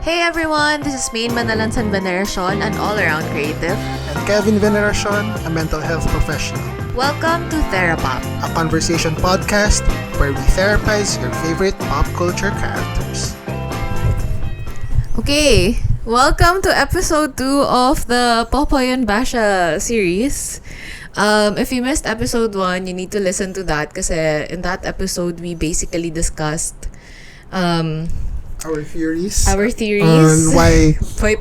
Hey everyone, this is Maine Manalansan Veneracion, an all-around creative. And Kevin Veneracion, a mental health professional. Welcome to Therapop, a conversation podcast where we therapize your favorite pop culture characters. Okay, welcome to episode 2 of the Popoy and Basha series. If you missed episode 1, you need to listen to that kasi in that episode, we basically discussed our theories on why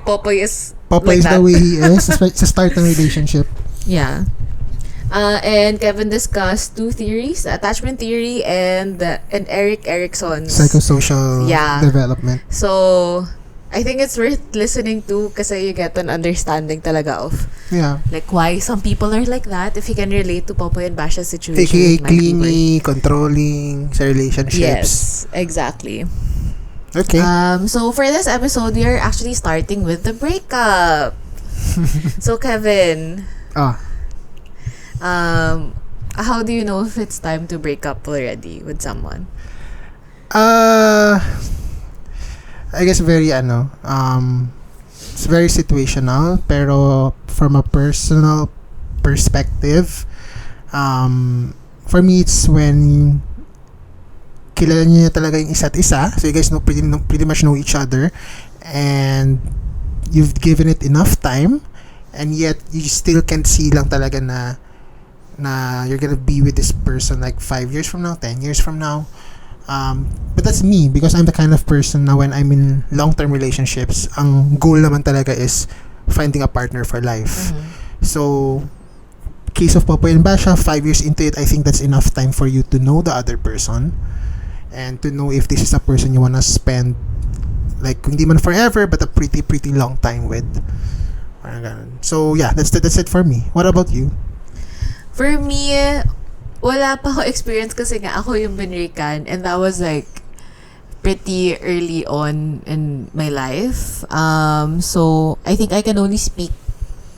Popoy is Popoy like is that. the way he is to start a relationship. Yeah. And Kevin discussed 2 theories, the attachment theory and Eric Erickson's Psychosocial development. So, I think it's worth listening to kasi you get an understanding talaga of like why some people are like that. If you can relate to Popoy and Basha's situation. AKA clingy, controlling sa relationships. Yes, exactly. Okay. So for this episode, we are actually starting with the breakup. So Kevin, how do you know if it's time to break up already with someone? I guess it's very situational, pero from a personal perspective, for me it's when kilala niyo talaga yung isa't isa, so you guys pretty much know each other, and you've given it enough time, and yet you still can't see lang talaga na you're gonna be with this person like 5 years from now, 10 years from now. But that's me, because I'm the kind of person na when I'm in long-term relationships, ang goal naman talaga is finding a partner for life. Mm-hmm. So, case of Popoy and Basha, 5 years into it, I think that's enough time for you to know the other person and to know if this is a person you wanna spend like hindi man forever but a pretty long time with. So yeah, that's it for me. What about you? For me, wala pa ako experience kasi nga ako yung binrikan, and that was like pretty early on in my life. So I think I can only speak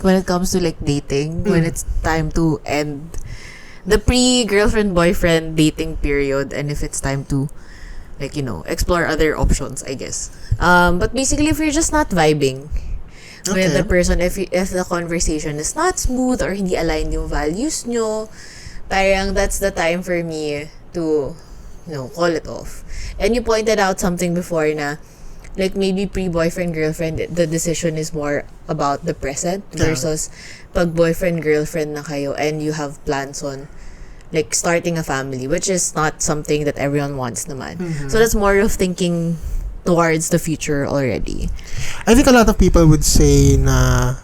when it comes to like dating, when it's time to end the pre-girlfriend boyfriend dating period, and if it's time to like, you know, explore other options, I guess. But basically, if you're just not vibing with the person, if the conversation is not smooth or hindi aligned yung values nyo, parang that's the time for me to, you know, call it off. And you pointed out something before na like maybe pre-boyfriend girlfriend, the decision is more about the present versus pag boyfriend girlfriend na kayo and you have plans on like starting a family, which is not something that everyone wants naman. Mm-hmm. So that's more of thinking towards the future already. I think a lot of people would say na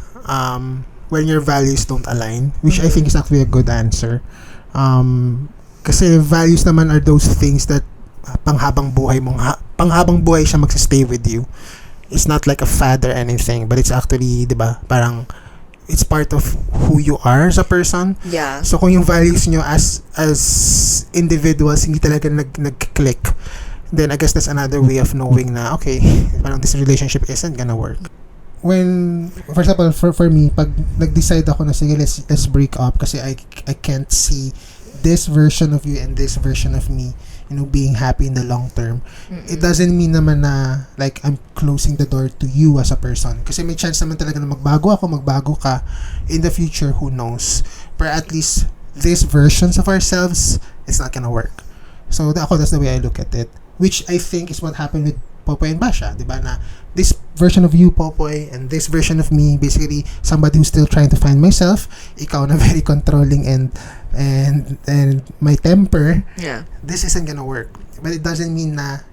when your values don't align, which I think is actually a good answer. Kasi values naman are those things that panghabang buhay siya magsa-stay with you. It's not like a fad or anything, but it's actually, diba, parang it's part of who you are as a person. Yeah. So kung yung values nyo as individuals hindi talaga nag-click, then I guess that's another way of knowing na okay, parang this relationship isn't gonna work. When, for example, for me, pag nag-decide ako na sige, let's break up kasi I can't see this version of you and this version of me, you know, being happy in the long term. It doesn't mean naman na like I'm closing the door to you as a person. Kasi may chance naman talaga na magbago ka in the future, who knows. But at least these versions of ourselves, it's not gonna work. So that's the way I look at it. Which I think is what happened with Popoy and Basha, diba? Na this version of you, Popoy, and this version of me, basically somebody who's still trying to find myself. Ikaw na very controlling and my temper. Yeah. This isn't gonna work. But it doesn't mean na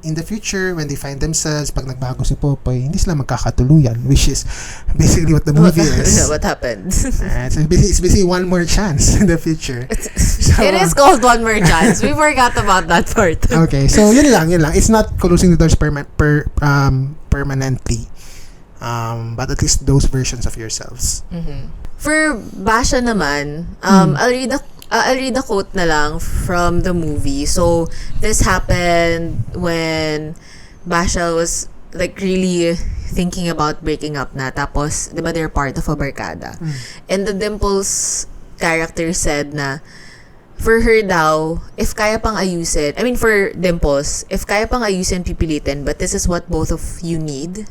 in the future, when they find themselves, pag nagbago si Popoy, hindi sila magkakatuluyan, which is basically what the movie is. What happened? So it's basically one more chance in the future. It is called one more chance. We forgot about that part. Okay, so yun lang. It's not closing the doors permanently. But at least those versions of yourselves. Mm-hmm. For Basha naman, I'll read a quote na lang from the movie. So, this happened when Basha was like really thinking about breaking up na. Tapos, di ba they're part of a barkada? And the Dimples character said na for her daw, if kaya pang ayusin, I mean for Dimples, if kaya pang ayusin, pipilitin, but this is what both of you need.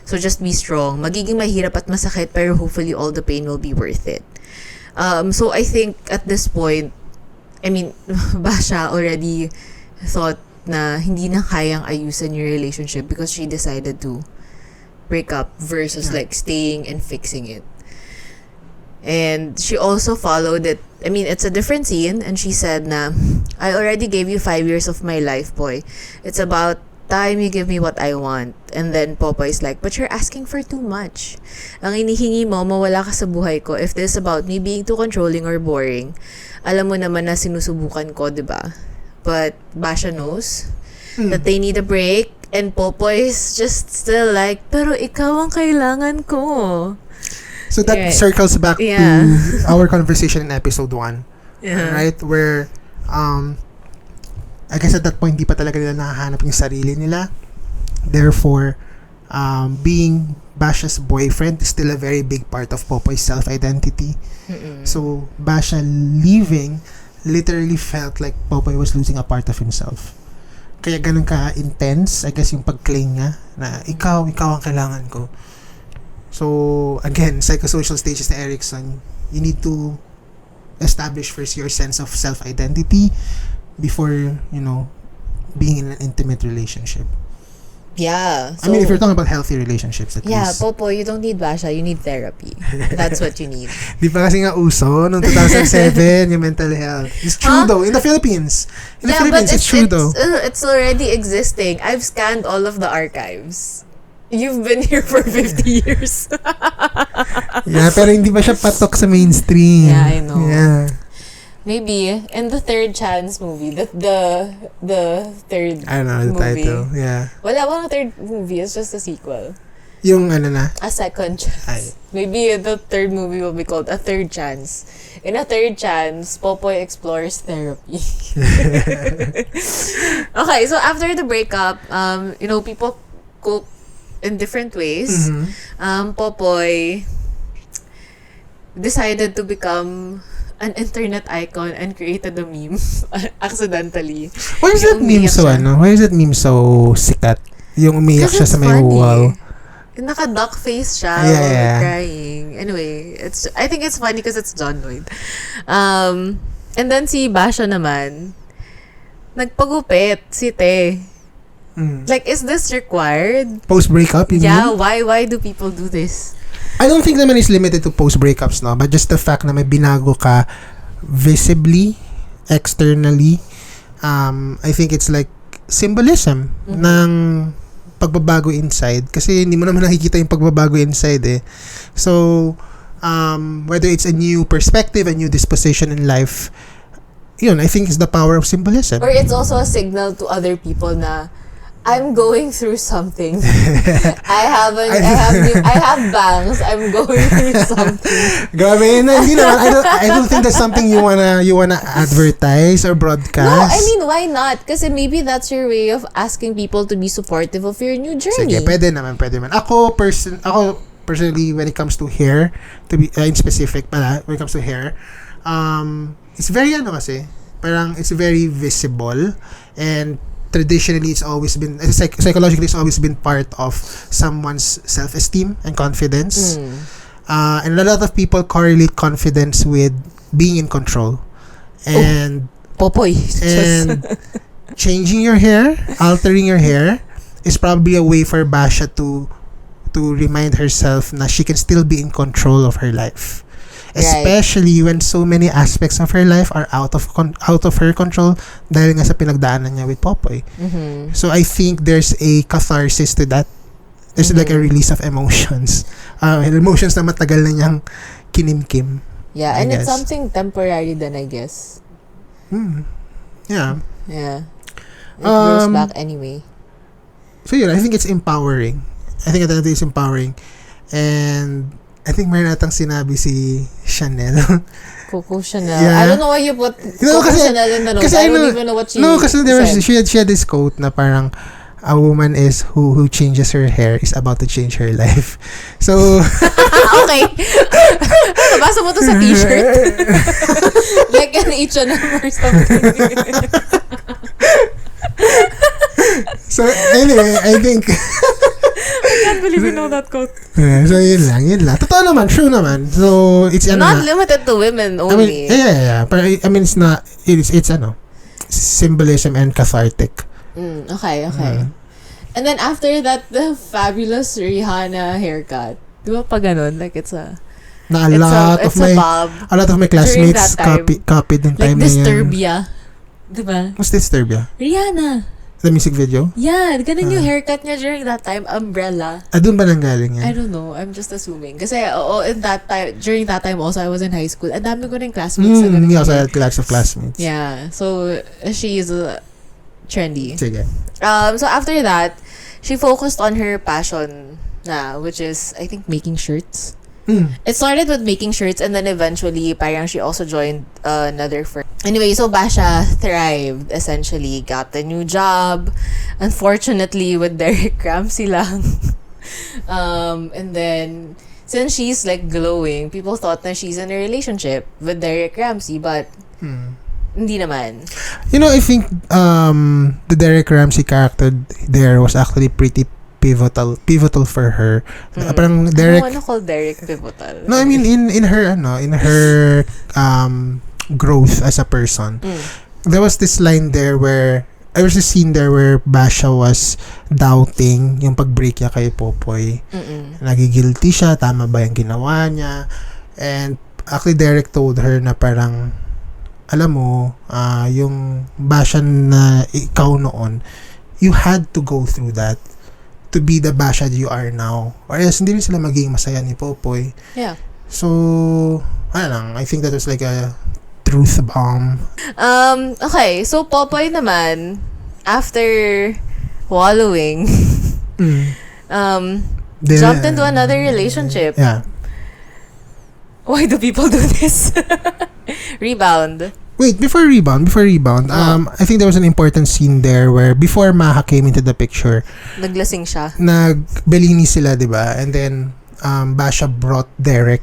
So just be strong. Magiging mahirap at masakit, pero hopefully all the pain will be worth it. So I think at this point, I mean, Basha already thought na hindi na kayang ayusin your relationship because she decided to break up versus like staying and fixing it. And she also followed it. I mean, it's a different scene, and she said na, I already gave you 5 years of my life, boy. It's about time you give me what I want. And then Popoy's like, but you're asking for too much. Ang inihingi mo, mawala ka sa buhay ko. If this is about me being too controlling or boring, alam mo naman na sinusubukan ko, diba? But Basha knows that they need a break, and Popoy's just still like, pero ikaw ang kailangan ko. So that circles back to our conversation in episode 1. Right? Where, I guess at that point, di pa talaga nila nakahanap yung sarili nila. Therefore, being Basha's boyfriend is still a very big part of Popoy's self-identity. So, Basha leaving literally felt like Popoy was losing a part of himself. Kaya ganun ka-intense, I guess, yung pag-cling niya na ikaw ang kailangan ko. So, again, psychosocial stages na Erikson, you need to establish first your sense of self-identity before, being in an intimate relationship. Yeah. I So, mean, if you're talking about healthy relationships, at least. Popoy, you don't need Basha, you need therapy. That's what you need. Di pa kasi nga uso, noong 2007, yung mental health. It's true though, in the Philippines. In the Philippines, it's true though. It's already existing. I've scanned all of the archives. You've been here for 50 years. Yeah, pero hindi pa siya patok sa mainstream. Yeah, I know. Yeah. Maybe in the Third Chance movie, the third I don't know the movie. title. Yeah. Wala bang third movie? It's just a sequel. Yung na? A Second Chance. Ay. Maybe the third movie will be called A Third Chance. In A Third Chance, Popoy explores therapy. Okay, so after the breakup, people cope in different ways. Popoy decided to become an internet icon and created a meme accidentally. Why is that meme so Why is that meme so sikat? Yung umiyak siya sa may wall. Naka-duck face siya while crying. Anyway, I think it's funny because it's John Lloyd. And then si Basha naman, nagpagupit si Te. Like, is this required? Post-breakup, you mean? Why do people do this? I don't think naman it's limited to post-breakups, no? But just the fact na may binago ka visibly, externally, I think it's like symbolism ng pagbabago inside. Kasi hindi mo naman nakikita yung pagbabago inside eh. So, whether it's a new perspective, a new disposition in life, I think it's the power of symbolism. Or it's also a signal to other people na I'm going through something. I have bangs. I'm going through something. Grabe, hindi naman. I don't think that's something you wanna advertise or broadcast. No, I mean, why not? Kasi maybe that's your way of asking people to be supportive of your new journey. Sige, pwede naman. Ako personally, when it comes to hair, to be in specific pala, when it comes to hair, it's very kasi, parang it's very visible, and traditionally it's always been psychologically it's always been part of someone's self-esteem and confidence. And a lot of people correlate confidence with being in control. And Popoy. And changing your hair, altering your hair is probably a way for Basha to remind herself na she can still be in control of her life. Especially when so many aspects of her life are out of her control dahil nga sa pinagdaanan niya with Popoy. So I think there's a catharsis to that. There's like a release of emotions. Emotions na matagal na niyang kinimkim. Yeah, and it's something temporary then, I guess. Yeah. Yeah. It goes back anyway. So I think it's empowering. I think it's empowering. And I think mayroon natang sinabi si Chanel. Coco Chanel. I don't know why you put Coco Chanel in the notes. I don't even know what she said. Kasi she had this quote na parang a woman is who changes her hair is about to change her life. So Okay. Nabasa mo to sa t-shirt. Like an H&M or something. so anyway, I think I can't believe you know that quote. so yun lang. Totoo naman, true naman. So it's Not limited to women I only. mean, yeah. But I mean, it's not. It's symbolism and cathartic. Okay. And then after that, the fabulous Rihanna haircut. Di ba pa ganun? Like it's a Na it's a bob. a lot of my During classmates that time. copied ng Like time na yan. Disturbia. Di ba? What's Disturbia? Rihanna. The music video? Yeah, ganun yung haircut niya during that time. Umbrella. Doon ba nanggaling yan? I don't know. I'm just assuming. Kasi in that time, during that time also, I was in high school. Ang dami ko rin classmates. na ganun Me yung also hair. had lots of classmates. Yeah. So, she is trendy. Sige. So after that, she focused on her passion na, which is, I think, making shirts. It started with making shirts and then eventually, parang she also joined another firm. Anyway, so Basha thrived, essentially. Got a new job. Unfortunately, with Derek Ramsey lang. And then, since she's like glowing, people thought na she's in a relationship with Derek Ramsey, but hindi naman. You know, I think the Derek Ramsey character there was actually pretty pivotal for her. Parang Derek. Ano call Derek pivotal? No, I mean in her growth as a person. There was this line there where there was this scene there where Basha was doubting yung pag-break niya kay Popoy. Nagigilty siya, tama ba yung ginawa niya? And actually Derek told her na parang alam mo, yung Basha na ikaw noon, you had to go through that to be the Basha that you are now. Or else, hindi rin sila magiging masaya ni Popoy. Yeah. So, I think that was like a truth bomb. Okay, so Popoy naman, after wallowing, jumped into another relationship. Yeah. Why do people do this? Rebound. Wait, before rebound, I think there was an important scene there where before Maha came into the picture, Naglasing siya. Nagbelini sila, di ba? And then, Basha brought Derek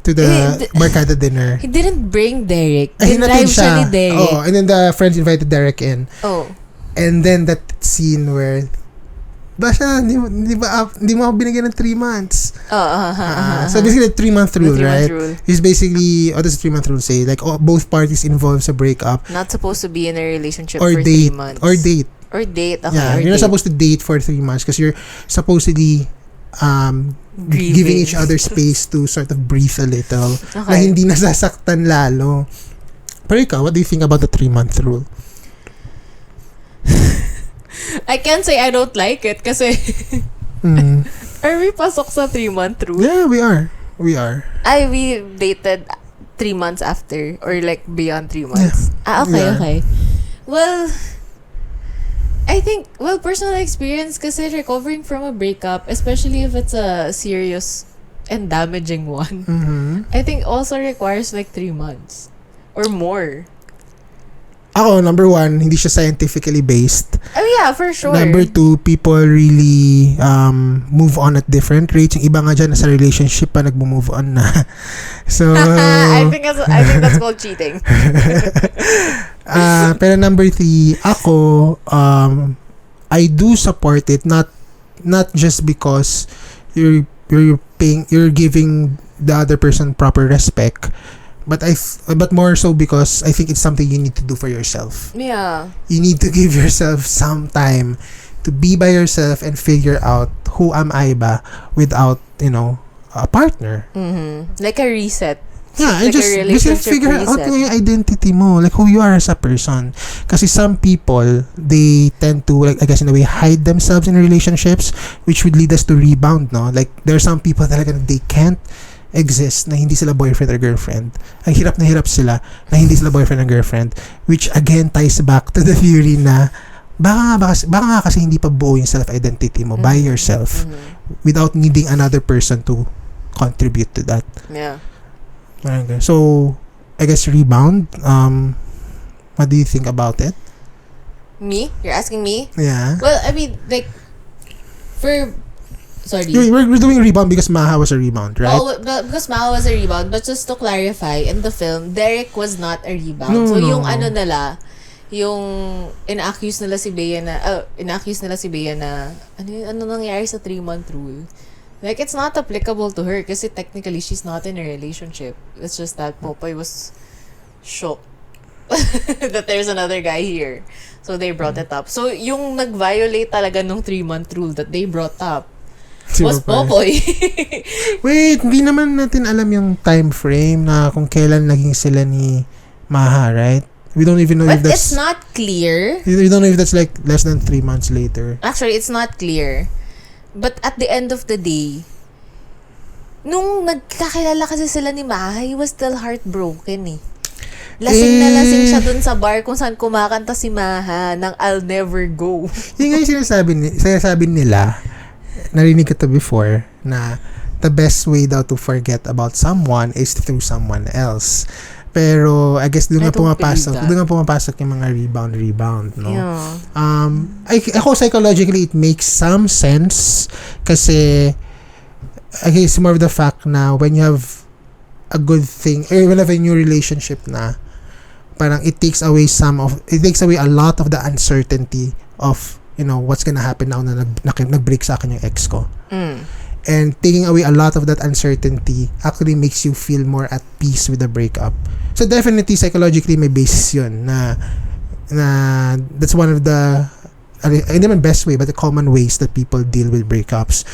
to the Barkada dinner. He didn't bring Derek. Hinatid Dinrive siya ni Derek. Oh, and then the friends invited Derek in. Oh. And then that scene where Basha, di mo ako binigyan ng 3 months. So basically, the 3-month rule, The 3-month right? rule. Is basically, what does the 3-month rule say? Like, both parties involved sa breakup. Not supposed to be in a relationship Or for date. 3 months. Or date. Okay, Yeah, or you're not date. supposed to date for 3 months because you're supposedly giving each other space to sort of breathe a little. Na Okay. hindi nasasaktan lalo. Pero ikaw, what do you think about the 3-month rule? I can't say I don't like it kasi are we pasok sa 3-month rule? Yeah, we are. We dated 3 months after or like beyond 3 months. Yeah. Okay. Well, I think, personal experience kasi recovering from a breakup, especially if it's a serious and damaging one, I think also requires like 3 months or more. Ako, number 1, hindi siya scientifically based. Oh yeah, for sure. Number 2, people really move on at different rates. Yung iba nga dyan, nasa relationship pa, nag-move on na. So, I think that's called cheating. pero number 3, ako, I do support it, not just because you're giving the other person proper respect, but more so because I think it's something you need to do for yourself. Yeah. You need to give yourself some time to be by yourself and figure out who am I ba without, a partner. Like a reset. Yeah, Like and just a relationship figure out reset. yung identity mo, like who you are as a person. Kasi some people, they tend to, like, I guess in a way, hide themselves in relationships, which would lead us to rebound, no? Like, there are some people talaga na they can't exist na hindi sila boyfriend or girlfriend. Ang hirap na hirap sila na hindi sila boyfriend or girlfriend, which again ties back to the theory na baka nga kasi hindi pa buo yung self-identity mo by yourself without needing another person to contribute to that. Yeah. So, I guess rebound. What do you think about it? Me? You're asking me? Yeah. Well, I mean, like, for... Sorry. We're doing rebound because Maha was a rebound, right? Oh, because Mao was a rebound. But just to clarify, in the film, Derek was not a rebound. So, yung ano nila, yung ina-accuse nila si Bea na, ano nangyari sa 3-month rule? Like, it's not applicable to her kasi technically, she's not in a relationship. It's just that Popoy was shocked that there's another guy here. So, they brought it up. So, yung nag-violate talaga nung 3-month rule that they brought up was Popoy. Wait, hindi naman natin alam yung time frame na kung kailan naging sila ni Maha, right? We don't even know But if that's... it's not clear. We don't know if that's like less than 3 months later. Actually, it's not clear. But at the end of the day, nung nagkakilala kasi sila ni Maha, he was still heartbroken eh. Lasing na lasing siya dun sa bar kung saan kumakanta si Maha ng I'll Never Go. Yung nga yung sinasabi nila, narinig ko to before, na the best way daw to forget about someone is through someone else. Pero I guess doon nga pumapasok yung mga rebound, no? Yeah. Ako psychologically it makes some sense kasi I guess more of the fact na when you have a good thing or when you have a new relationship na parang it takes away a lot of the uncertainty of what's gonna happen now na nag-break sa akin yung ex ko. And taking away a lot of that uncertainty actually makes you feel more at peace with the breakup. So definitely psychologically may basis yun na that's one of the hindi naman best way but the common ways that people deal with breakups.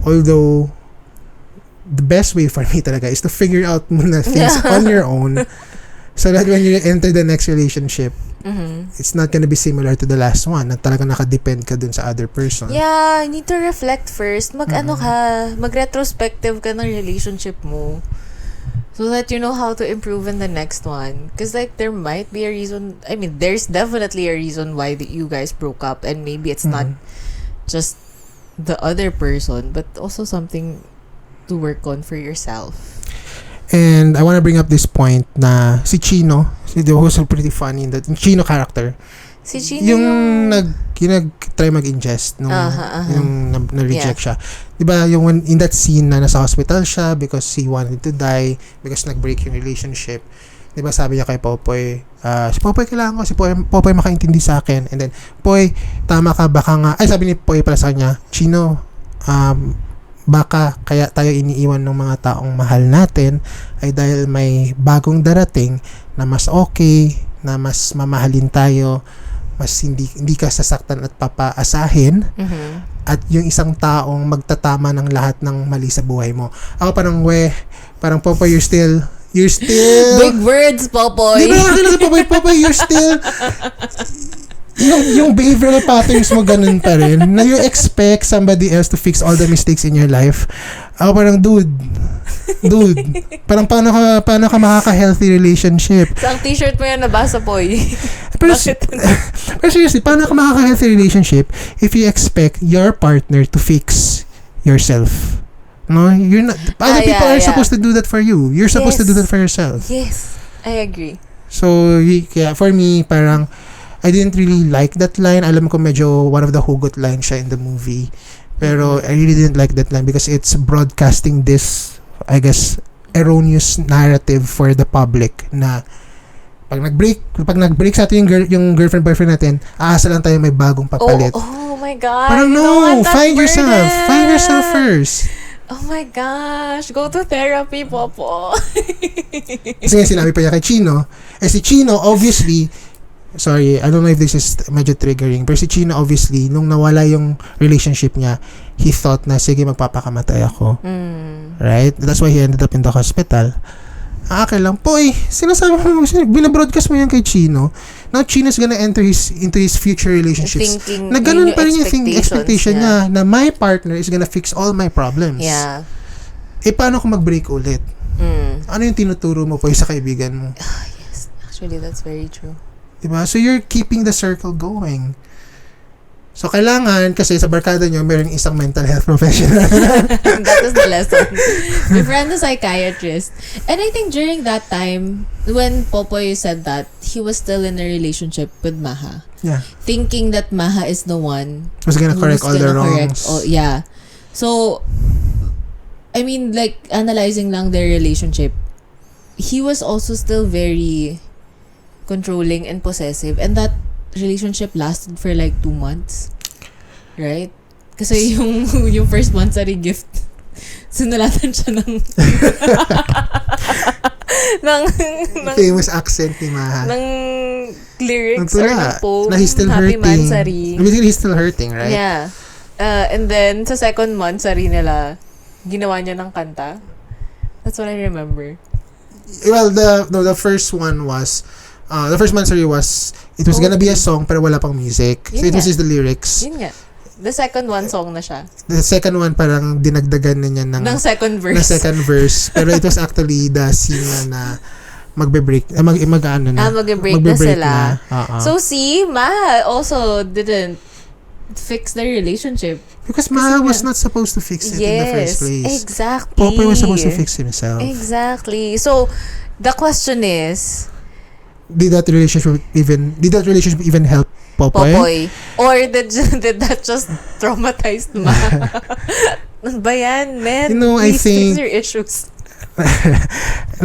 Although the best way for me talaga is to figure out muna things on your own so that when you enter the next relationship, it's not gonna be similar to the last one na talaga nakadepend ka dun sa other person. Yeah, you need to reflect first. Mag-retrospective ka ng relationship mo so that you know how to improve in the next one. Because like there might be a reason, I mean, there's definitely a reason why you guys broke up and maybe it's not just the other person but also something to work on for yourself. And I want to bring up this point na si Chino, who's pretty funny in that Chino character. Si Chino yung nag-try mag-ingest nung na-reject siya. 'Di ba yung in that scene na nasa hospital siya because he wanted to die because nag-break yung relationship. 'Di ba sabi niya kay Popoy, si Popoy kailangan ko, si Popoy makaintindi sa akin. And then, Poy, tama ka, baka nga, sabi ni Poy pala sa kanya, Chino, baka kaya tayo iniiwan ng mga taong mahal natin ay dahil may bagong darating na mas okay, na mas mamahalin tayo, mas hindi ka sasaktan at papaasahin, at yung isang taong magtatama ng lahat ng mali sa buhay mo. Ako parang Popoy, you're still big words, Popoy. Di ba nakakilala sa Popoy, you're still yung behavioral patterns mo ganun pa rin na you expect somebody else to fix all the mistakes in your life. Ako parang dude parang paano ka makaka-healthy relationship? Sa ang t-shirt mo yan nabasa, Poy. Pero seriously, paano ka makaka-healthy relationship if you expect your partner to fix yourself? No, you're not. Other people are supposed to do that for you. You're supposed to do that for yourself. Yes, I agree. So, for me, parang I didn't really like that line. Alam ko medyo one of the hugot lines siya in the movie. Pero I really didn't like that line because it's broadcasting this, I guess, erroneous narrative for the public na pag nag-break sa atin yung girlfriend-boyfriend natin, aasa lang tayo may bagong papalit. Oh my God. Parang no, find yourself first. Oh my gosh, go to therapy, Popo. Kasi nga sinabi pa niya kay Chino, si Chino obviously, sorry, I don't know if this is medyo triggering, pero si Chino obviously, nung nawala yung relationship niya, he thought na, sige, magpapakamatay ako. Right? That's why he ended up in the hospital. Okay lang, Poy, sinasabi mo, binabroadcast mo yan kay Chino. Now, Chino's gonna enter into his future relationships. Thinking, na ganun pa rin yung expectation niya, na my partner is gonna fix all my problems. Yeah. Paano kung mag-break ulit? Ano yung tinuturo mo, Poy, sa kaibigan mo? Yes, actually, that's very true. Diba? So, you're keeping the circle going. So, kailangan, kasi sa barkada nyo, mayroong isang mental health professional. That was the lesson. My friend is a psychiatrist. And I think during that time, when Popoy said that, he was still in a relationship with Maha. Yeah. Thinking that Maha is the one Was gonna correct all the wrongs. Yeah. So, I mean, like, analyzing lang their relationship, he was also still very controlling and possessive. And that relationship lasted for like 2 months. Right? Kasi yung first month sa gift, sinulatan siya ng famous accent ni Maha. Ng lyrics or ng poem. Na he's still Happy hurting. Mansari. Basically, he's still hurting, right? Yeah. And then, sa second Mansari nila, ginawa niya ng kanta. That's what I remember. Well, the first one was, the first Mansari was, it was gonna be a song pero wala pang music. So it was just the lyrics. Yun nga. The second one, song na siya. The second one, parang dinagdagan na niya ng second verse. ng second verse. Pero it was actually the scene na magbe-break. Mag-ano na. Magbe-break na sila. Uh-uh. So see, Maha also didn't fix their relationship. Because Maha was not supposed to fix it in the first place. Exactly. Popoy was supposed to fix himself. Exactly. So, the question is, Did that relationship even help Popoy? Or did that just traumatize Maha? Ano ba yan, man? You know, Please fix your issues.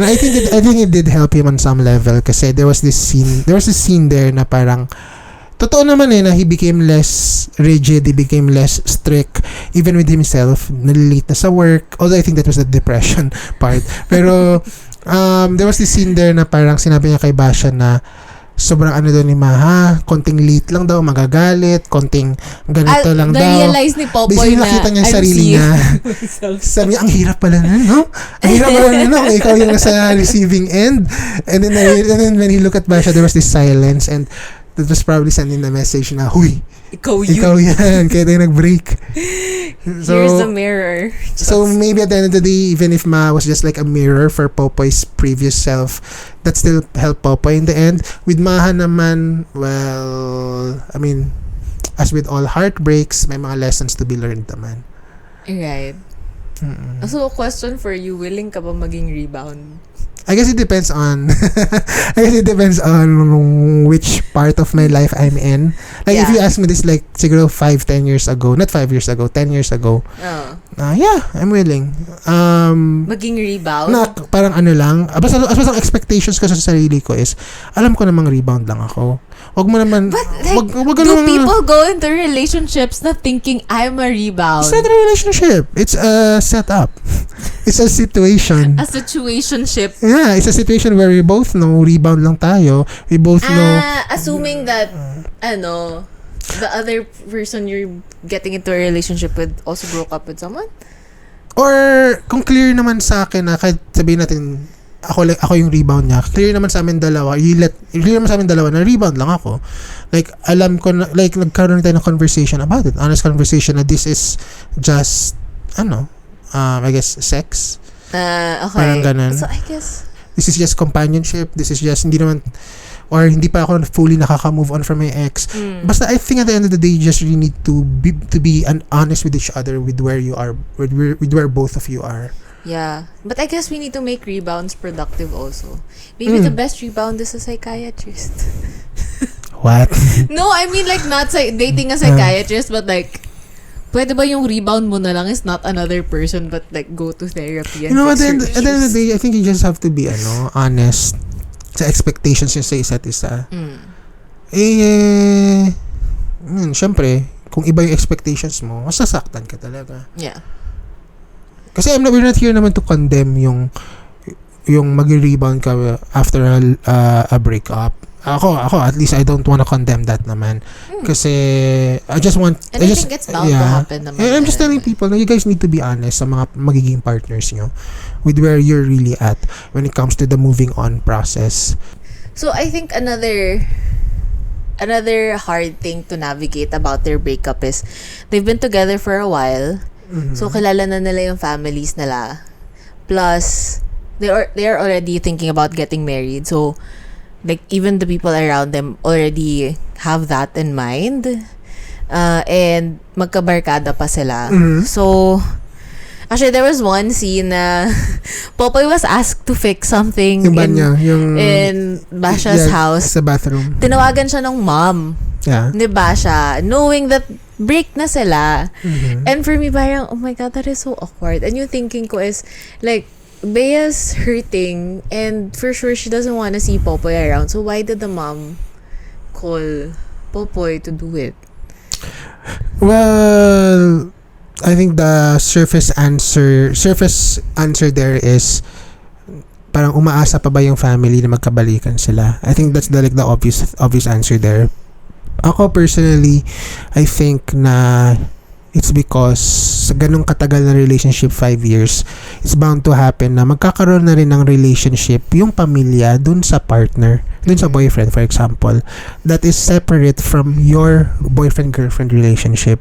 And I think it did help him on some level kasi there was this scene there na parang totoo naman na he became less rigid, he became less strict even with himself, nalilate na sa work, although I think that was the depression part, pero there was this scene there na parang sinabi niya kay Basha na sobrang ano daw ni Maha, konting late lang daw, magagalit, konting ganito lang daw. Na-realize ni Popoy basically, na nakita niya yung sarili niya. Sabi niya, ang hirap pala na, no? Ang hirap pala na, no? Ikaw yung nasa receiving end. And then when he looked at Basha, there was this silence and that was probably sending the message na, huy, ikaw yan, kaya tayo nag-break. So, here's the mirror. So maybe at the end of the day, even if Ma was just like a mirror for Popoy's previous self, that still helped Popoy in the end. With Maha naman, well, I mean, as with all heartbreaks, may mga lessons to be learned naman. Right. Mm-mm. So, question for you, willing ka ba maging rebound? I guess it depends on which part of my life I'm in. Like if you ask me this like siguro 5-10 years ago, not 5 years ago, 10 years ago. Yeah, I'm willing. Maging rebound? Na parang ano lang, basta ang expectations ko sa sarili ko is alam ko namang rebound lang ako. Wag mo naman But like, do people go into relationships na thinking I'm a rebound? It's not a relationship. It's a setup. It's a situation. A situationship. Yeah, it's a situation where we both know rebound lang tayo. We both know. Assuming that, the other person you're getting into a relationship with also broke up with someone? Or kung clear naman sa akin na kahit sabihin natin ako yung rebound niya, clear naman sa amin dalawa, clear naman sa amin dalawa na rebound lang ako. Like, alam ko na, like, nagkaroon tayo ng conversation about it. Honest conversation na this is just, I guess, sex. Okay. Parang ganun. So, I guess, this is just companionship. This is just, hindi pa ako fully nakaka-move on from my ex. Basta I think at the end of the day, you just really need to be honest with each other with where you are, with where both of you are. Yeah. But I guess we need to make rebounds productive also. Maybe the best rebound is a psychiatrist. What? No, I mean like not dating a psychiatrist, but like, pwede ba yung rebound mo na lang is not another person, but like go to therapy and at the end fix of your the issues? day, I think you just have to be honest sa expectations niya sa isa't isa. Syempre, kung iba yung expectations mo, masasaktan ka talaga. Yeah. Kasi we're not here naman to condemn yung mag-rebound ka after a breakup. Ako at least I don't wanna condemn that naman. Kasi I just want and I think it's bound to happen naman. And I'm just telling people na you guys need to be honest sa mga magiging partners nyo with where you're really at when it comes to the moving on process. So I think another hard thing to navigate about their breakup is they've been together for a while. So kilala na nila yung families nila. Plus they are already thinking about getting married. So like even the people around them already have that in mind. And magkabarkada pa sila. Mhm. So, actually, there was one scene na Popoy was asked to fix something Yung banyo, yung in Basha's house. sa bathroom. Tinawagan siya ng mom Yeah. ni Basha, knowing that break na sila. Mhm. And for me, parang, oh my God, that is so awkward. And yung thinking ko is, like, Bea's hurting, and for sure, she doesn't want to see Popoy around. So, why did the mom call Popoy to do it? Well, I think the surface answer there is parang umaasa pa ba yung family na magkabalikan sila. I think that's the obvious answer there. Ako personally, I think na it's because sa ganung katagal na relationship, 5 years, it's bound to happen na magkakaroon na rin ng relationship yung pamilya dun sa partner, dun sa boyfriend, for example, that is separate from your boyfriend-girlfriend relationship.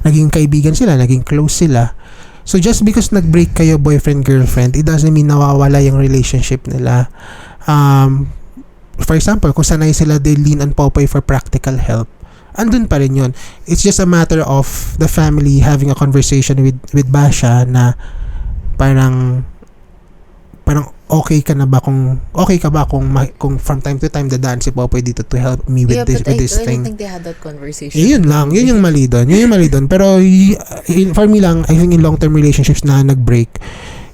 Naging kaibigan sila, naging close sila. So just because nag-break kayo boyfriend-girlfriend, it doesn't mean nawawala yung relationship nila. For example, kung sanay sila, they lean on Popoy for practical help, andun pa rin yun. It's just a matter of the family having a conversation with Basha na parang okay ka ba kung from time to time dadaan si Popoy dito to help me with this thing. I think they had that conversation. Yun yung mali doon. Pero for me lang, I think in long-term relationships na nag-break,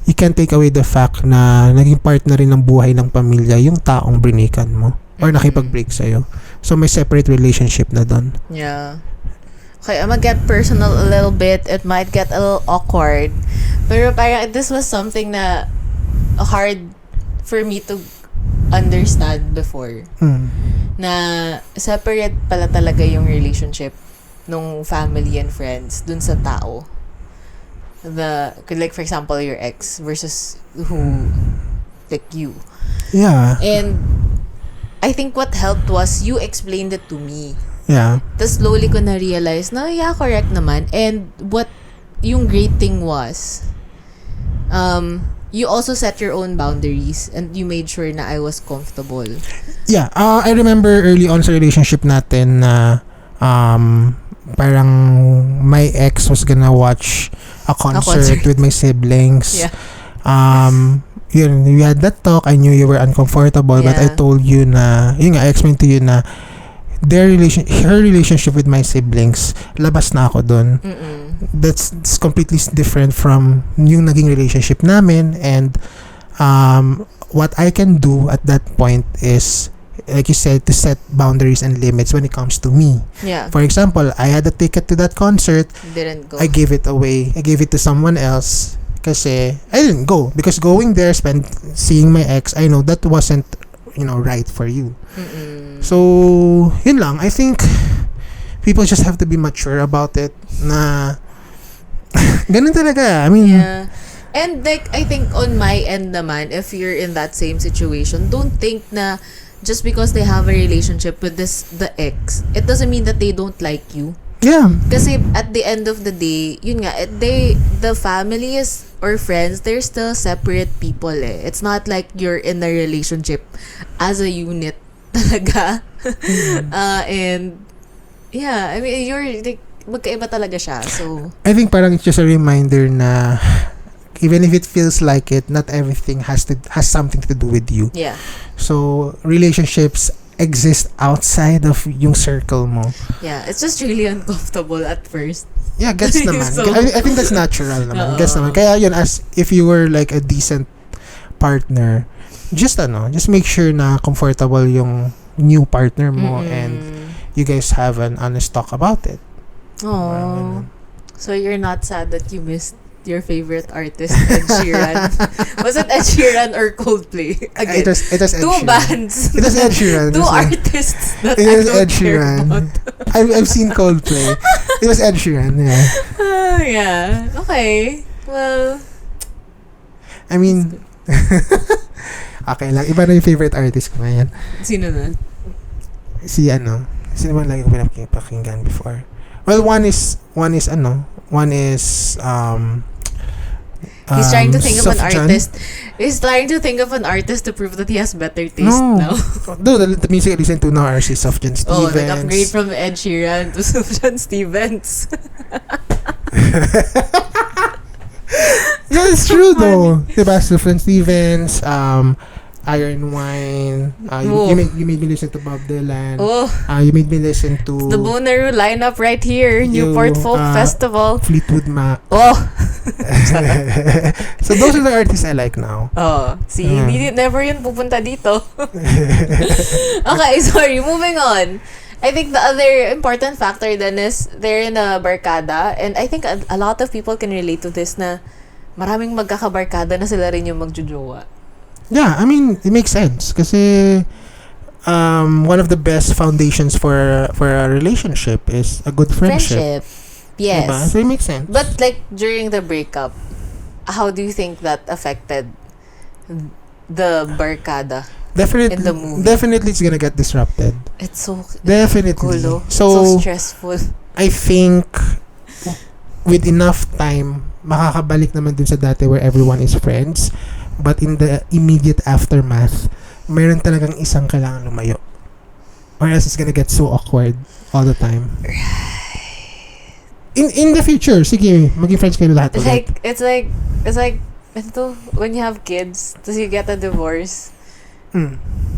you can't take away the fact na naging part na rin ng buhay ng pamilya yung taong brinikan mo or nakipag-break sa'yo. So may separate relationship na doon. Yeah. Okay, I'm gonna get personal a little bit. It might get a little awkward. Pero parang this was something na hard for me to understand before. Na separate pala talaga yung relationship nung family and friends dun sa tao. Like for example, your ex versus who, like you. Yeah. And I think what helped was you explained it to me. Yeah. Tapos slowly ko na-realize na, yeah, correct naman. And what yung great thing was, you also set your own boundaries and you made sure na I was comfortable. Yeah. I remember early on sa relationship natin na parang my ex was gonna watch a concert with my siblings. Yeah. Yun, we had that talk. I knew you were uncomfortable, but I told you na, I explained to you na her relationship with my siblings, labas na ako dun. That's completely different from yung naging relationship namin, and what I can do at that point is, like you said, to set boundaries and limits when it comes to me. Yeah. For example, I had a ticket to that concert. Didn't go. I gave it away. I gave it to someone else kasi I didn't go, because going there, seeing my ex, I know that wasn't right for you. So yun lang. I think people just have to be mature about it na ganun talaga. I mean, yeah. And like, I think on my end naman, if you're in that same situation, don't think na just because they have a relationship with the ex, it doesn't mean that they don't like you. yeah. Kasi at the end of the day, yun nga, the family is, or friends, they're still separate people eh. It's not like you're in a relationship as a unit talaga. And yeah, I mean, you're like, magkaiba talaga siya. So I think parang it's just a reminder na even if it feels like it, not everything has something to do with you. yeah. So relationships exist outside of yung circle mo. Yeah, it's just really uncomfortable at first. Yeah, gets naman. So, I think that's natural naman. Gets naman. Kaya yun, as if you were like a decent partner, just make sure na comfortable yung new partner mo and you guys have an honest talk about it. Oh. So you're not sad that you missed your favorite artist, Ed Sheeran? Was it Ed Sheeran or Coldplay? Again, It was Ed two Sheeran. bands. It was Ed Sheeran. Two artists that It I was don't Ed care Sheeran. about. I've seen Coldplay. It was Ed Sheeran, yeah. Yeah. Okay. Well, I mean, okay lang. Iba na yung favorite artist ko ngayon. sino na? Sino man lagi ko pinapakinggan before? Well, one is He's trying to think of an Sufjan? artist. He's trying to think of an artist to prove that he has better taste No. now. Dude, the music I listen to now are si Sufjan Stevens. Oh, like upgrade from Ed Sheeran to Sufjan Stevens. Yeah, it's true though. Diba? Sufjan Stevens, Iron Wine. Oh. You made me listen to Bob Dylan. Oh, You made me listen to the Bonnaroo lineup right here. Newport Folk Festival. Fleetwood Mac. Oh. So those are the artists I like now. Oh, see, Yeah. never yun pupunta dito. Okay, sorry, moving on. I think the other important factor then is they're in a barkada, and I think a lot of people can relate to this na maraming magkakabarkada na sila rin yung magjojowa. Yeah, I mean, it makes sense. Kasi one of the best foundations for a relationship is a good friendship. Yes. Diba? So it makes sense. But like during the breakup, how do you think that affected the barkada in the movie? Definitely it's gonna get disrupted. It's so Definitely. gulo. So stressful. I think with enough time, makakabalik naman dun sa dati where everyone is friends. But in the immediate aftermath, mayroon talagang isang kailangan lumayo. Or else it's gonna get so awkward all the time. In the future, sige, maging friends kayo lahat ulit. It's like ito, when you have kids, tapos you get a divorce.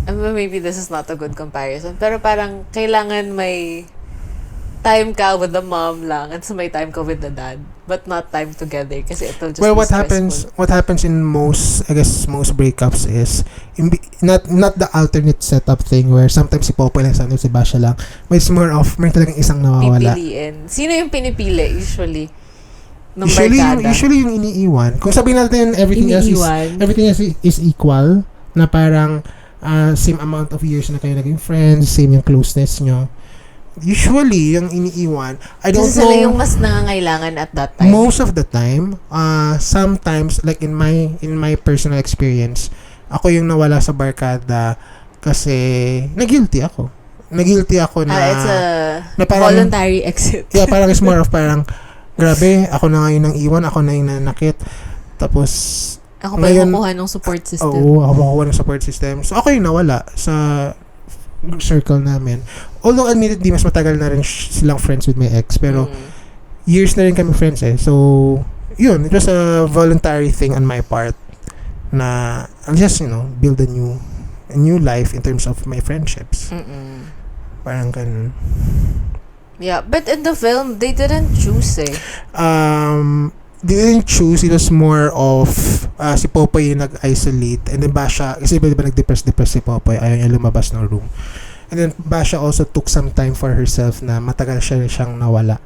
Maybe this is not a good comparison, pero parang kailangan may time ka with the mom lang and so may time ka with the dad, but not time together kasi it'll just be What stressful. happens in most breakups is not the alternate setup thing where sometimes si Popoy lang, sometimes si Basha lang. But it's more of may talagang isang nawawala. Pipiliin. Sino yung pinipili usually? Nung barkada? Usually yung iniiwan. Kung sabihin natin everything else is equal, na parang same amount of years na kayo naging friends, same yung closeness nyo. Usually, yung iniiwan, I don't kasi know. sila yung mas nangangailangan at that time. Most of the time, sometimes, like in my personal experience, ako yung nawala sa barkada kasi nag-guilty ako. Nag-guilty ako na It's a na parang, voluntary exit. Yeah, parang it's more of parang, grabe, ako na ngayon ang iwan, ako na yung nanakit. Tapos, Ako pa yung kukuha ng support system. Oo, ako kukuha ng support system. So, ako yung nawala sa circle namin. Although, admittedly, mas matagal na rin silang friends with my ex. Pero, years na rin kami friends eh. So, yun. It was a voluntary thing on my part na I'll just, build a new life in terms of my friendships. Parang ganun. Yeah, but in the film, they didn't choose eh. They didn't choose. It was more of si Popoy yung nag-isolate and then Basha, kasi diba nag-depress si Popoy, ayaw niya lumabas ng room. And then Basha also took some time for herself na matagal siyang nawala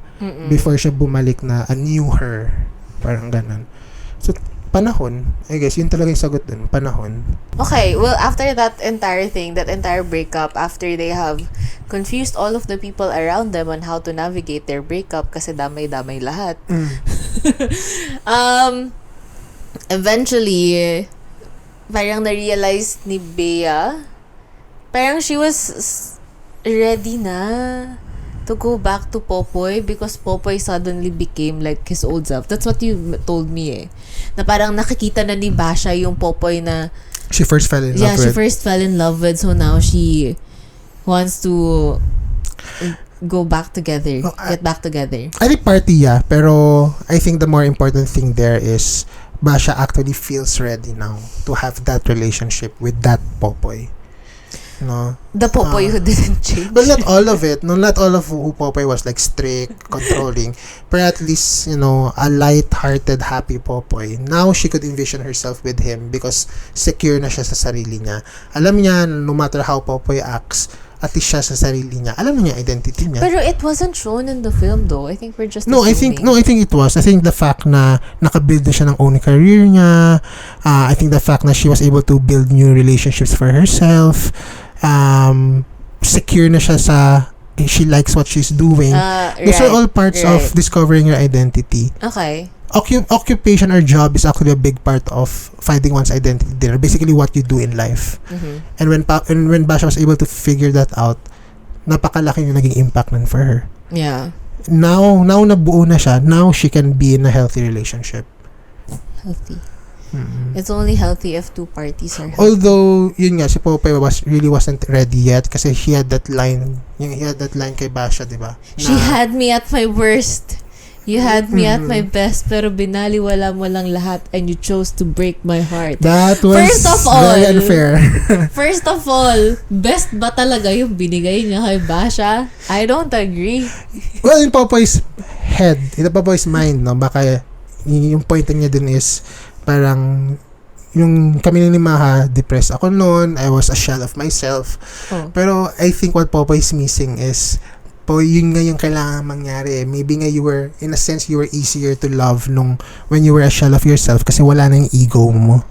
before siya bumalik na a new her. Parang ganun. So, panahon. I guess, yun talaga yung sagot dun. Panahon. Okay, well, after that entire thing, that entire breakup, after they have confused all of the people around them on how to navigate their breakup kasi damay-damay lahat. Eventually, parang na-realize ni Bea, parang she was ready na to go back to Popoy because Popoy suddenly became like his old self. That's what you told me eh. Na parang nakikita na ni Basha yung Popoy na she first fell in love with. Yeah, she first fell in love with. So now she wants to go back together. Get back together. I think party, yeah. Pero I think the more important thing there is Basha actually feels ready now to have that relationship with that Popoy. No? The Popoy who didn't change. Well, not all of it. No, not all of who Popoy was like strict, controlling. But at least, a light-hearted, happy Popoy. Now, she could envision herself with him because secure na siya sa sarili niya. Alam niya, no matter how Popoy acts, at least siya sa sarili niya. Alam niya identity niya. Pero it wasn't shown in the film though. I think we're just I think it was. I think the fact na nakabuild na siya ng own career niya. I think the fact na she was able to build new relationships for herself. Secure na siya sa she likes what she's doing. Those are all parts of discovering your identity. Okay. Occupation or job is actually a big part of finding one's identity there. Basically what you do in life. And when Basha was able to figure that out, napakalaki yung naging impact nun for her. Yeah. Now nabuo na siya. Now she can be in a healthy relationship. healthy. Mm. It's only healthy if two parties are healthy. Although, yun nga, si Popeye wasn't ready yet kasi he had that line kay Basha, di ba? She had me at my worst. You had me at my best, pero binaliwala mo lang lahat and you chose to break my heart. That was First of all, very unfair. First of all, best ba talaga yung binigay niya kay Basha? I don't agree. Well, in Popoy's head, in Popoy's mind, no, baka yung point niya dun is parang yung kami ni Maha, depressed ako noon, I was a shell of myself. Pero I think what Popoy's missing is yun nga yung kailangan mangyari. Maybe nga you were, in a sense, you were easier to love when you were a shell of yourself kasi wala na yung ego mo.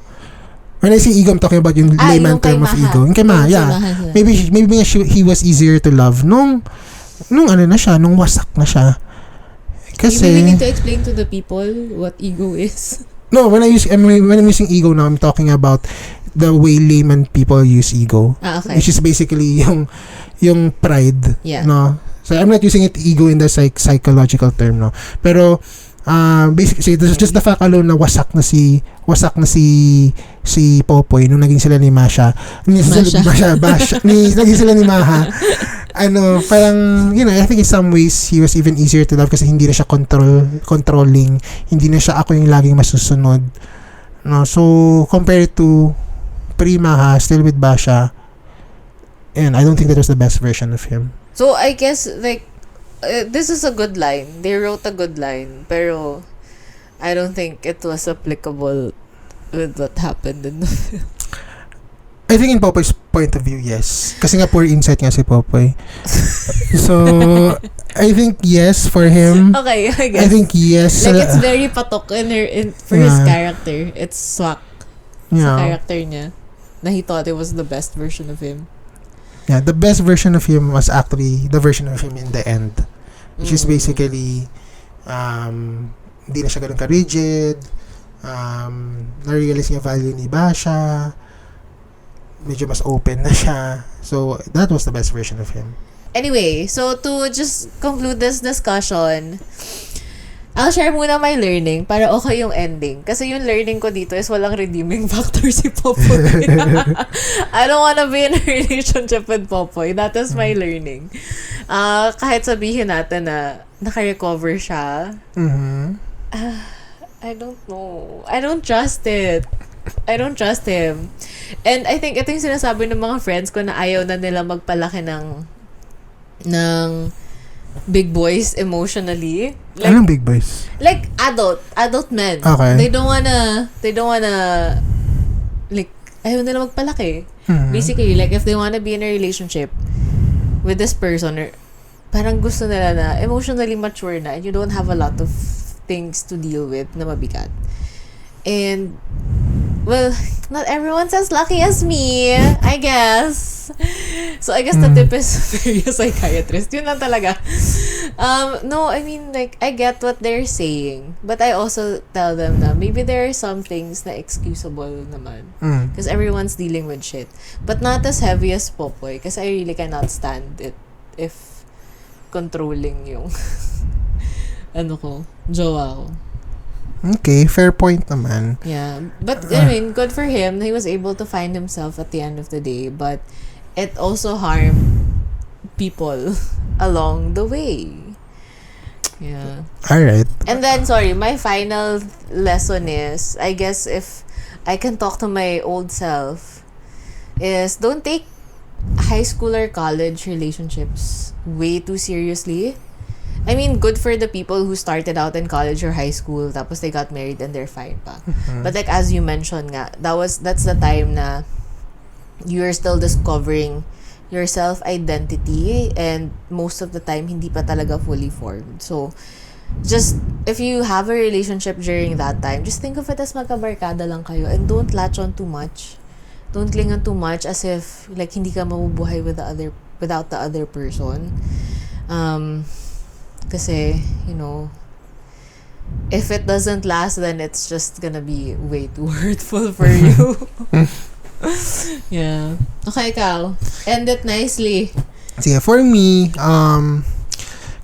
When I say ego, I'm talking about yung layman term of ego. Yung kay Maha, yeah. Maybe nga he was easier to love nung ano na siya, nung wasak na siya. Kasi, you really need to explain to the people what ego is. No, when I'm using ego now, I'm talking about the way layman people use ego. Okay. Which is basically yung pride, no? So I'm not using it ego in the psychological term, no. Pero basically just the fact alone na wasak na si Popoy nung naging sila ni Masha. Naging sila ni Maha. Parang, I think in some ways he was even easier to love kasi hindi na siya controlling, hindi na siya ako yung laging masusunod, no. So compared to pre-Maha, still with Basha, and I don't think that was the best version of him. So I guess this is a good line. They wrote a good line, pero I don't think it was applicable with what happened in the film. I think in Popoy's point of view, yes. Kasi nga poor insight nga si Popoy. So I think yes for him. Okay, I guess. I think yes. It's very patok for his character. It's swak sa character niya. Na he thought it was the best version of him. Yeah, the best version of him was actually the version of him in the end. Which is basically hindi na siya ganun ka-rigid, na-realize niya value ni Basha, medyo mas open na siya. So, that was the best version of him. Anyway, so to just conclude this discussion, I'll share muna my learning para okay yung ending. Kasi yung learning ko dito is walang redeeming factor si Popoy. I don't wanna be in a relationship with Popoy. That is my learning. Kahit sabihin natin na naka-recover siya, I don't know. I don't trust it. I don't trust him. And I think ito yung sinasabi ng mga friends ko na ayaw na nila magpalaki ng big boys emotionally. Like, anong big boys? Like adult men. Okay. They don't wanna like ayaw nila magpalaki. Basically, like if they wanna be in a relationship with this person, or parang gusto nila na emotionally mature na and you don't have a lot of things to deal with na mabigat. And well, not everyone's as lucky as me, I guess. So I guess the tip is very psychiatrist. Yun lang talaga. No, I mean, like, I get what they're saying. But I also tell them na maybe there are some things na excusable naman. Because everyone's dealing with shit. But not as heavy as Popoy. Because I really cannot stand it if controlling yung jowa ko. Okay, fair point naman. Yeah. But, I mean, good for him. He was able to find himself at the end of the day. But it also harmed people along the way. Yeah. Alright. And then, sorry, my final lesson is, I guess if I can talk to my old self, is don't take high school or college relationships way too seriously. I mean, good for the people who started out in college or high school, tapos they got married and they're fine pa. But like as you mentioned nga, that's the time na you're still discovering your self-identity and most of the time hindi pa talaga fully formed. So just if you have a relationship during that time, just think of it as magkabarkada lang kayo and don't latch on too much. Don't cling on too much as if like hindi ka mabubuhay without the other person. Kasi, if it doesn't last, then it's just gonna be way too hurtful for you. Yeah. Okay, Cal. End it nicely. Sige, for me,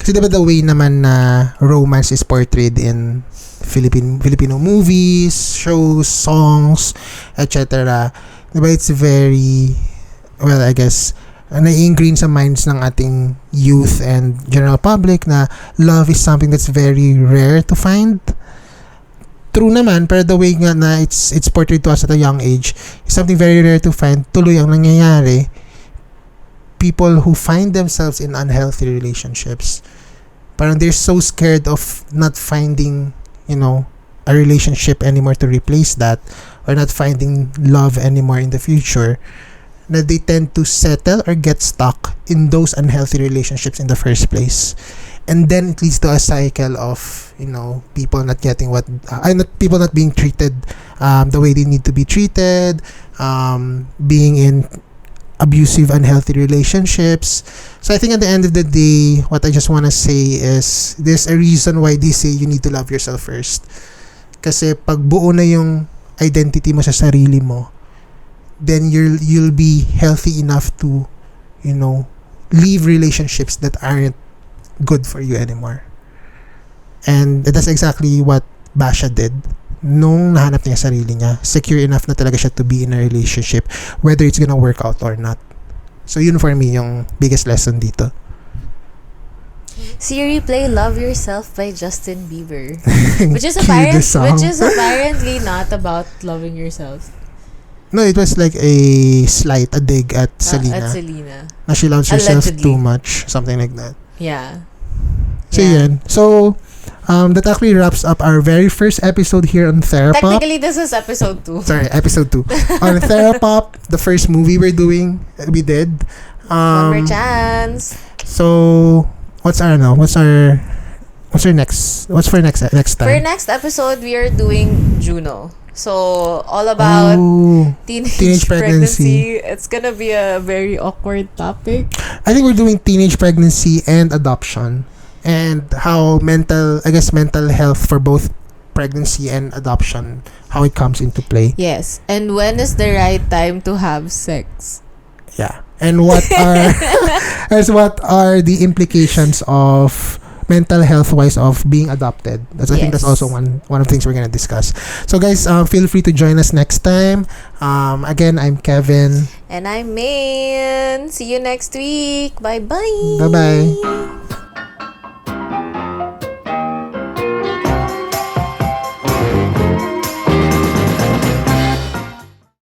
So, diba the way naman na romance is portrayed in Filipino movies, shows, songs, etc. Diba it's very, well, I guess, na-ingrain sa minds ng ating youth and general public na love is something that's very rare to find. True naman, pero the way nga na it's portrayed to us at a young age is something very rare to find. Tuloy ang nangyayari, people who find themselves in unhealthy relationships, parang they're so scared of not finding, a relationship anymore to replace that, or not finding love anymore in the future, na they tend to settle or get stuck in those unhealthy relationships in the first place. And then it leads to a cycle of, people not getting people not being treated the way they need to be treated, being in abusive, unhealthy relationships. So I think at the end of the day, what I just want to say is there's a reason why they say you need to love yourself first. Kasi pag buo na yung identity mo sa sarili mo, then you'll be healthy enough to, leave relationships that aren't good for you anymore. And that's exactly what Basha did. Nung nahanap niya sarili niya, secure enough na talaga siya to be in a relationship, whether it's gonna work out or not. So yun for me yung biggest lesson dito. Siri, play Love Yourself by Justin Bieber. Which is Cue the song. apparently not about loving yourself. No, it was like a dig at Selena. At Selena. Na she loves herself Allegedly. too much, something like that. Yeah. So yun. So that actually wraps up our very first episode here on Therapop. Technically, this is episode 2. Sorry, episode 2. On Therapop, the first movie we did. One more chance. So, what's for next time? For next episode, we are doing Juno. So, all about teenage pregnancy. It's gonna be a very awkward topic. I think we're doing teenage pregnancy and adoption, and how mental health for both pregnancy and adoption, how it comes into play. Yes. And when is the right time to have sex? Yeah. And what are the implications of mental health wise of being adopted? I think that's also one of the things we're gonna discuss. So guys, feel free to join us next time. Again, I'm Kevin. And I'm Maine. See you next week. Bye-bye. Bye-bye.